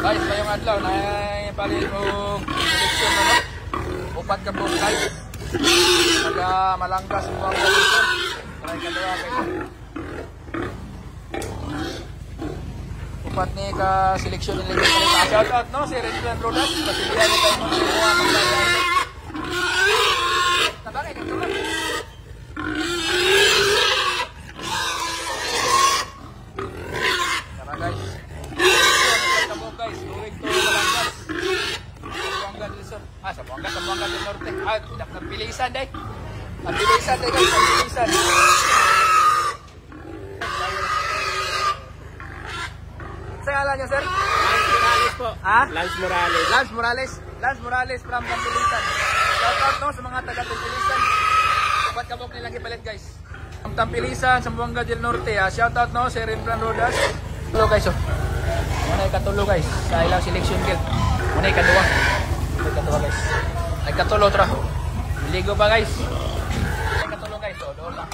Guys, ngayong adlaw na palit ko seleksyon na no. Upat ka po guys. Naga malanggas mo ang seleksyon. Try ka daw guys. Upat ni ka seleksyon nila guys. Shout out no si Renfran Rodas kasi biya ni tayo mo kuha ng guys. Tabangay ka tuloy. Tara guys. Guys, luwig to malanggas. Sambuanga del Sur. Sambuanga del Norte. Nagpilisan day. Nagpilisan day guys, nagpilisan. Sa ngalan niyo, sir? Lance Morales po. Ha? Lance Morales. Lance Morales. Lance Morales from Tampilisan. Shout out no sa mga taga Tampilisan. Dapat kabok nilang ipalit guys. From Tampilisan, Sambuanga del Norte. Shout out no si Renfran Rodas. Hello guys, oh. Muna ikatulo guys, sa ilang selection guild. Muna ikatuwa. Ikatuwa guys. Ikatulo tra. Ligo pa guys. Ikatulo guys, oh, doon lang.